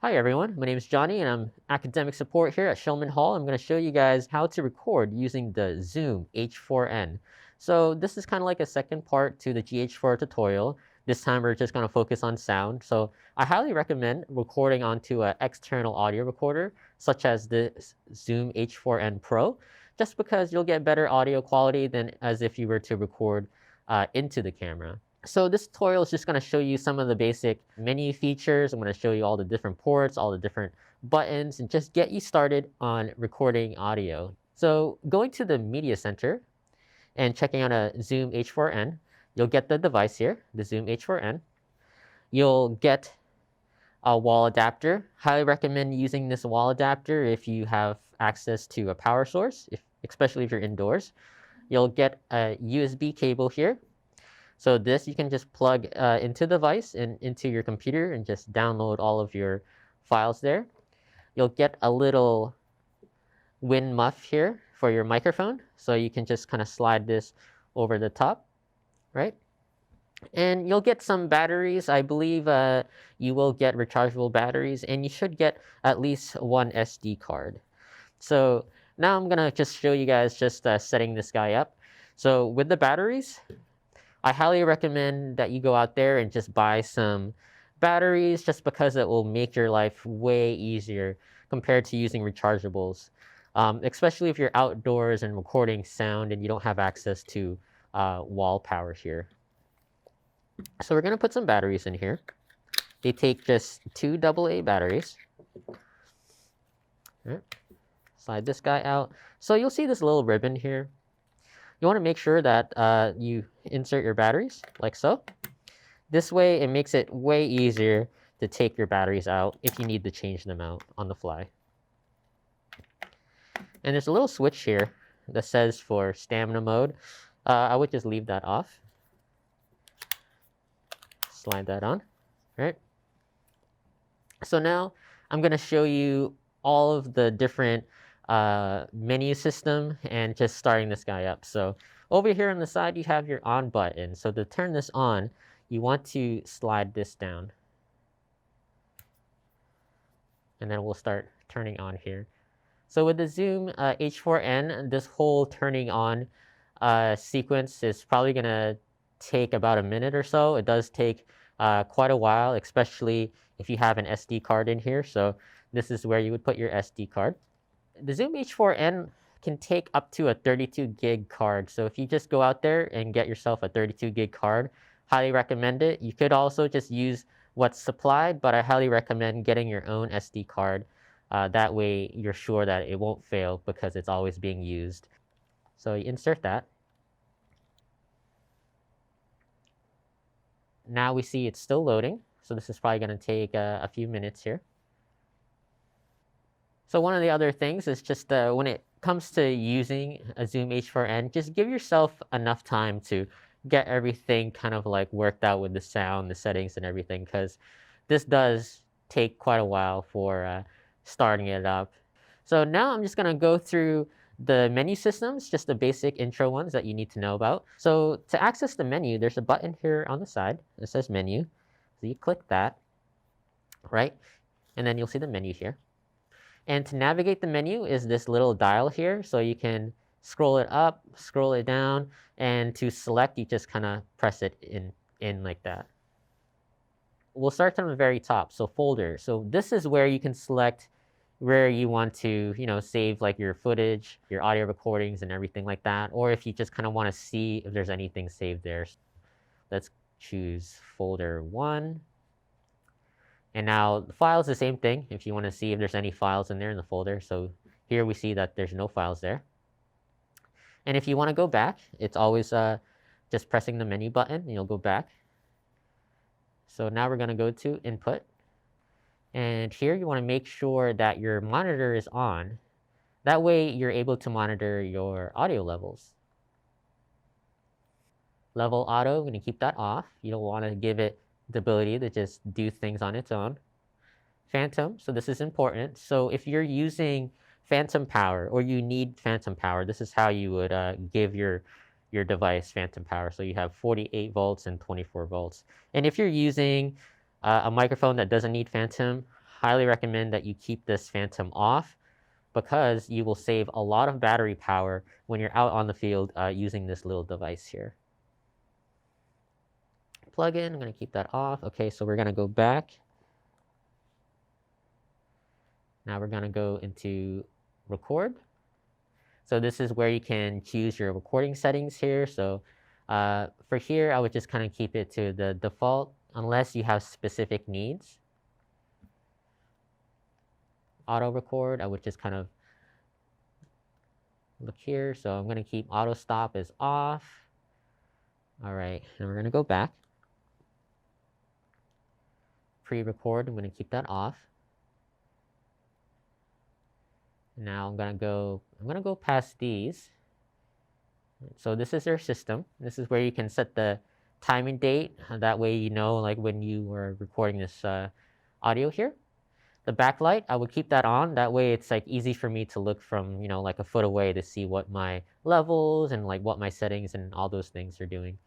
Hi everyone, my name is Johnny and I'm academic support here at Shulman Hall. I'm going to show you guys how to record using the Zoom H4N. So this is kind of like a second part to the GH4 tutorial. This time we're just going to focus on sound. So I highly recommend recording onto an external audio recorder such as the Zoom H4N Pro, just because you'll get better audio quality than as if you were to record into the camera. So this tutorial is just going to show you some of the basic menu features. I'm going to show you all the different ports, all the different buttons, and just get you started on recording audio. So going to the media center and checking out a Zoom H4N, you'll get the device here, the Zoom H4N. You'll get a wall adapter. Highly recommend using this wall adapter if you have access to a power source, especially if you're indoors. You'll get a USB cable here. So this you can just plug into the device and into your computer and just download all of your files there. You'll get a little wind muff here for your microphone. So you can just kind of slide this over the top, right? And you'll get some batteries. I believe you will get rechargeable batteries, and you should get at least one SD card. So now I'm going to just show you guys just setting this guy up. So with the batteries, I highly recommend that you go out there and just buy some batteries, just because it will make your life way easier compared to using rechargeables, especially if you're outdoors and recording sound and you don't have access to wall power here. So we're going to put some batteries in here. They take just 2 AA batteries. Right. Slide this guy out. So you'll see this little ribbon here. You want to make sure that you insert your batteries like so. This way it makes it way easier to take your batteries out if you need to change them out on the fly. And there's a little switch here that says for stamina mode. I would just leave that off. Slide that on, right? So now I'm going to show you all of the different menu system and just starting this guy up. So over here on the side you have your on button. So to turn this on, you want to slide this down, and then we'll start turning on here. So with the Zoom H4N, this whole turning on sequence is probably going to take about a minute or so. It does take quite a while, especially if you have an SD card in here. So this is where you would put your SD card. The Zoom H4N can take up to a 32 gig card. So if you just go out there and get yourself a 32 gig card, highly recommend it. You could also just use what's supplied, but I highly recommend getting your own SD card. That way you're sure that it won't fail because it's always being used. So you insert that. Now we see it's still loading. So this is probably going to take a few minutes here. So one of the other things is just when it comes to using a Zoom H4N, just give yourself enough time to get everything kind of like worked out with the sound, the settings and everything, because this does take quite a while for starting it up. So now I'm just going to go through the menu systems, just the basic intro ones that you need to know about. So to access the menu, there's a button here on the side that says menu. So you click that, right? And then you'll see the menu here. And to navigate the menu is this little dial here. So you can scroll it up, scroll it down, and to select, you just kind of press it in like that. We'll start from the very top. So folder. So this is where you can select where you want to, save like your footage, your audio recordings and everything like that. Or if you just kind of want to see if there's anything saved there. Let's choose folder 1. And now the file is the same thing if you want to see if there's any files in there in the folder. So here we see that there's no files there. And if you want to go back, it's always just pressing the menu button and you'll go back. So now we're going to go to input. And here you want to make sure that your monitor is on. That way you're able to monitor your audio levels. Level auto, I'm going to keep that off. You don't want to give it the ability to just do things on its own. Phantom, so this is important. So if you're using phantom power or you need phantom power, this is how you would give your device phantom power. So you have 48 volts and 24 volts. And if you're using a microphone that doesn't need phantom, highly recommend that you keep this phantom off because you will save a lot of battery power when you're out on the field using this little device here. Plug in, I'm going to keep that off. Okay, so we're going to go back. Now we're going to go into record. So this is where you can choose your recording settings here. So for here, I would just kind of keep it to the default unless you have specific needs. Auto record, I would just kind of look here. So I'm going to keep auto stop as off. All right, and we're going to go back. Pre-record, I'm going to keep that off. Now I'm going to go past these. So this is their system. This is where you can set the time and date. That way you know like when you are recording this audio here. The backlight, I would keep that on. That way it's like easy for me to look from, you know, like a foot away to see what my levels and like what my settings and all those things are doing.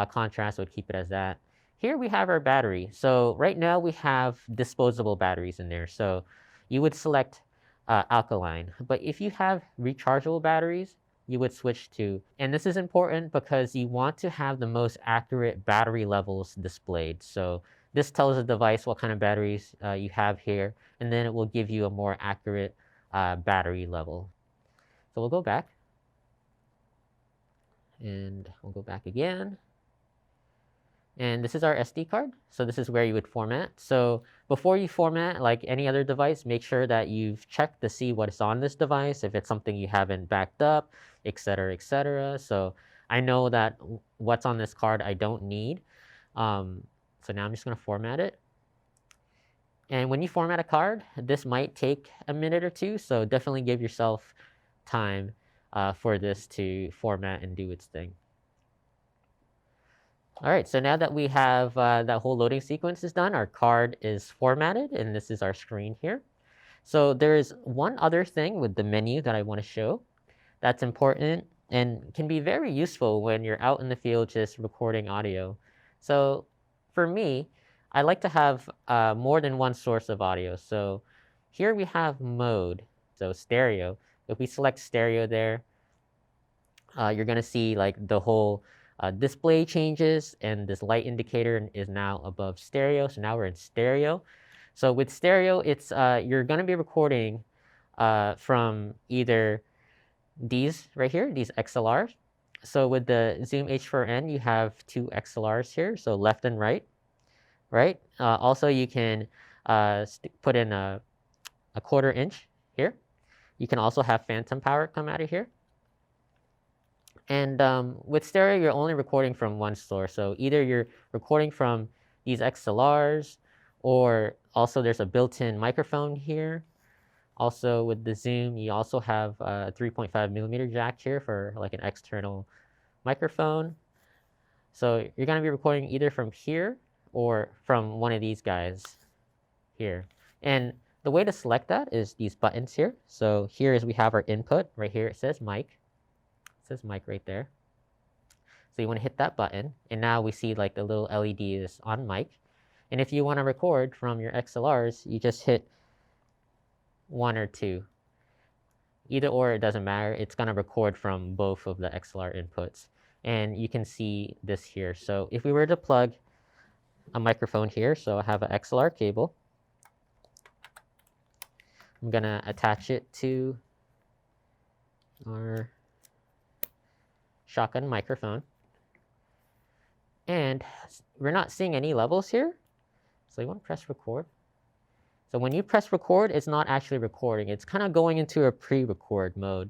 Contrast, I would keep it as that. Here we have our battery. So right now we have disposable batteries in there. So you would select alkaline. But if you have rechargeable batteries, you would switch to, and this is important because you want to have the most accurate battery levels displayed. So this tells the device what kind of batteries you have here, and then it will give you a more accurate battery level. So we'll go back, and we'll go back again. And this is our SD card. So this is where you would format. So before you format, like any other device, make sure that you've checked to see what is on this device, if it's something you haven't backed up, etc., etc. So I know that what's on this card I don't need. So now I'm just going to format it. And when you format a card, this might take a minute or two. So definitely give yourself time for this to format and do its thing. All right, so now that we have that whole loading sequence is done, our card is formatted, and this is our screen here. So there is one other thing with the menu that I want to show that's important and can be very useful when you're out in the field just recording audio. So for me, I like to have more than one source of audio. So here we have mode, so stereo. If we select stereo there, you're going to see like the whole display changes, and this light indicator is now above stereo. So now we're in stereo. So with stereo, it's you're going to be recording from either these right here, these XLRs. So with the Zoom H4N, you have two XLRs here, so left and right, right? Also, you can put in a 1/4 inch here. You can also have phantom power come out of here. And with stereo, you're only recording from one source. So either you're recording from these XLRs, or also there's a built-in microphone here. Also with the Zoom, you also have a 3.5mm jack here for like an external microphone. So you're going to be recording either from here or from one of these guys here. And the way to select that is these buttons here. So here is we have our input. Right here it says mic. Says mic right there. So you want to hit that button, and now we see like the little LED is on mic. And if you want to record from your XLRs, you just hit 1 or 2. Either or, it doesn't matter. It's going to record from both of the XLR inputs. And you can see this here. So if we were to plug a microphone here, so I have an XLR cable. I'm going to attach it to our shotgun microphone, and we're not seeing any levels here, so you want to press record. So when you press record, it's not actually recording, it's kind of going into a pre-record mode,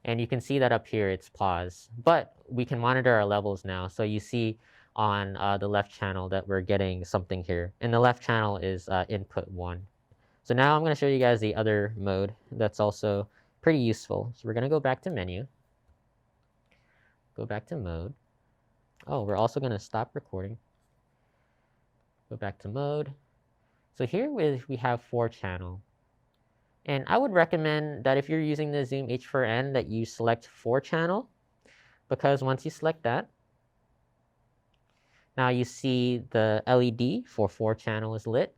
and you can see that up here it's pause, but we can monitor our levels now. So you see on the left channel that we're getting something here, and the left channel is input 1. So now I'm going to show you guys the other mode that's also pretty useful. So we're going to go back to menu. Go back to mode. Oh, we're also going to stop recording. Go back to mode. So here we have 4-channel. And I would recommend that if you're using the Zoom H4N that you select 4-channel, because once you select that, now you see the LED for 4-channel is lit.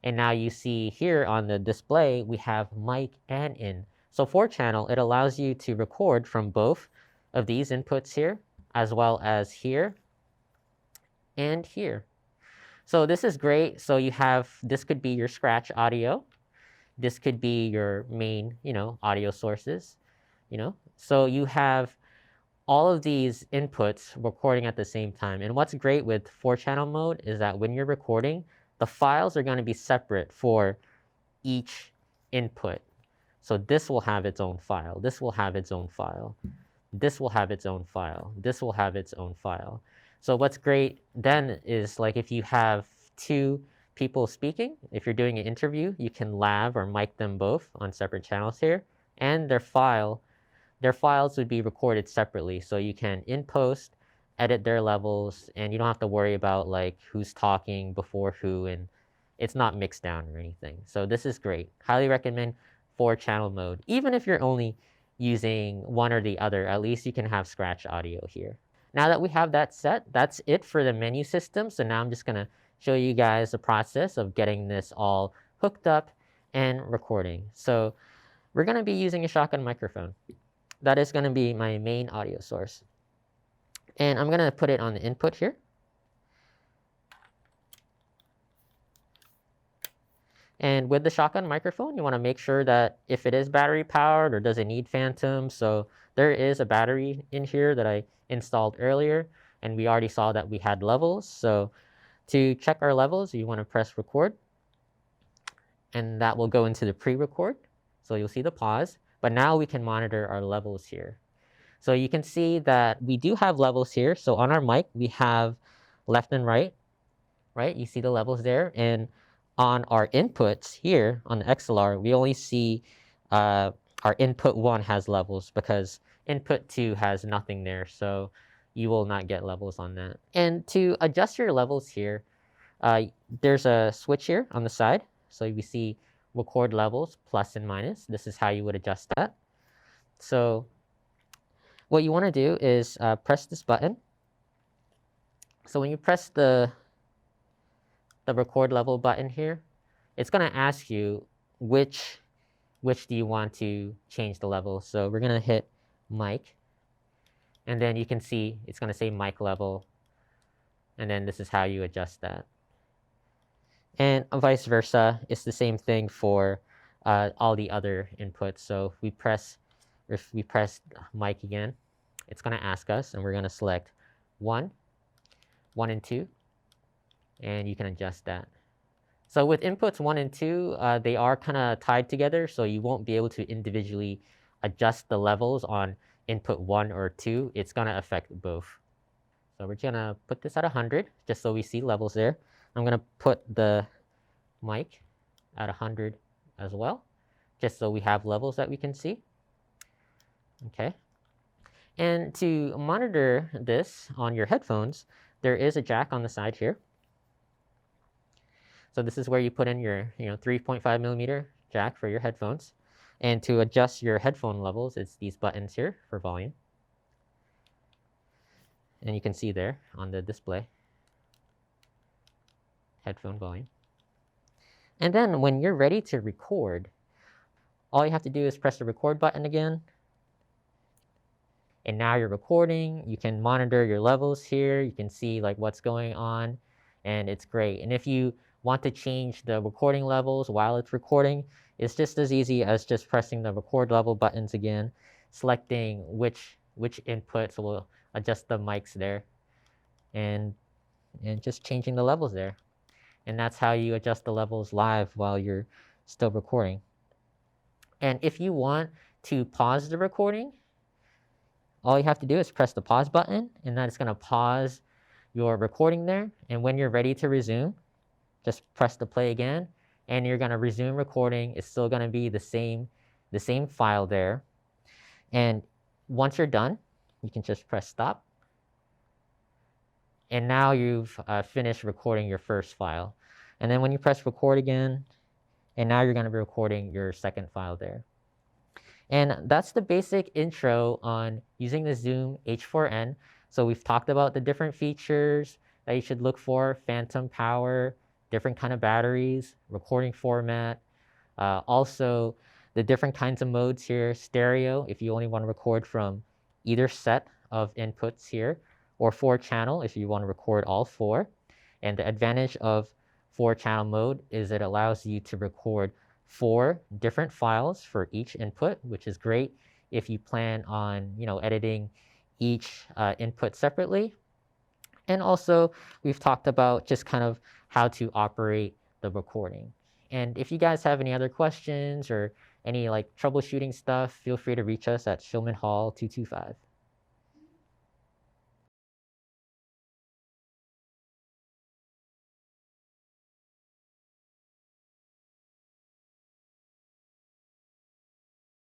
And now you see here on the display, we have mic and in. So 4-channel, it allows you to record from both of these inputs here, as well as here and here. So this is great. So you have, this could be your scratch audio. This could be your main, audio sources, So you have all of these inputs recording at the same time. And what's great with 4-channel mode is that when you're recording, the files are going to be separate for each input. So this will have its own file. This will have its own file. This will have its own file. This will have its own file. So what's great then is like if you have two people speaking, if you're doing an interview, you can lav or mic them both on separate channels here, and their files would be recorded separately. So you can in post edit their levels, and you don't have to worry about like who's talking before who, and it's not mixed down or anything. So this is great. Highly recommend 4-channel mode. Even if you're only using one or the other, at least you can have scratch audio here. Now that we have that set, that's it for the menu system. So now I'm just gonna show you guys the process of getting this all hooked up and recording. So we're gonna be using a shotgun microphone. That is gonna be my main audio source. And I'm gonna put it on the input here. And with the shotgun microphone, you want to make sure that if it is battery powered or does it need phantom. So there is a battery in here that I installed earlier, and we already saw that we had levels. So to check our levels, you want to press record, and that will go into the pre-record. So you'll see the pause, but now we can monitor our levels here. So you can see that we do have levels here. So on our mic, we have left and right? You see the levels there. And on our inputs here on the XLR, we only see our input 1 has levels because input 2 has nothing there. So you will not get levels on that. And to adjust your levels here, there's a switch here on the side. So you see record levels plus and minus. This is how you would adjust that. So what you want to do is press this button. So when you press the record level button here, it's going to ask you which do you want to change the level. So we're going to hit mic, and then you can see it's going to say mic level, and then this is how you adjust that. And vice versa, it's the same thing for all the other inputs. So if we press mic again, it's going to ask us, and we're going to select 1, 1 and 2, and you can adjust that. So with inputs 1 and 2, they are kind of tied together, so you won't be able to individually adjust the levels on input 1 or 2. It's going to affect both. So we're going to put this at 100, just so we see levels there. I'm going to put the mic at 100 as well, just so we have levels that we can see. Okay. And to monitor this on your headphones, there is a jack on the side here. So this is where you put in your 3.5 millimeter jack for your headphones. And to adjust your headphone levels, it's these buttons here for volume. And you can see there on the display, headphone volume. And then when you're ready to record, all you have to do is press the record button again. And now you're recording. You can monitor your levels here. You can see like what's going on, and it's great. And if you want to change the recording levels while it's recording, it's just as easy as just pressing the record level buttons again, selecting which inputs will adjust the mics there, and just changing the levels there. And that's how you adjust the levels live while you're still recording. And if you want to pause the recording, all you have to do is press the pause button, and that's going to pause your recording there. And when you're ready to resume, just press the play again, and you're going to resume recording. It's still going to be the same file there. And once you're done, you can just press stop. And now you've finished recording your first file. And then when you press record again, and now you're going to be recording your second file there. And that's the basic intro on using the Zoom H4N. So we've talked about the different features that you should look for: phantom power, different kind of batteries, recording format, also the different kinds of modes here, stereo, if you only want to record from either set of inputs here, or 4-channel if you want to record all 4. And the advantage of 4-channel mode is it allows you to record 4 different files for each input, which is great if you plan on, editing each input separately. And also, we've talked about just kind of how to operate the recording. And if you guys have any other questions or any like troubleshooting stuff, feel free to reach us at Shulman Hall 225.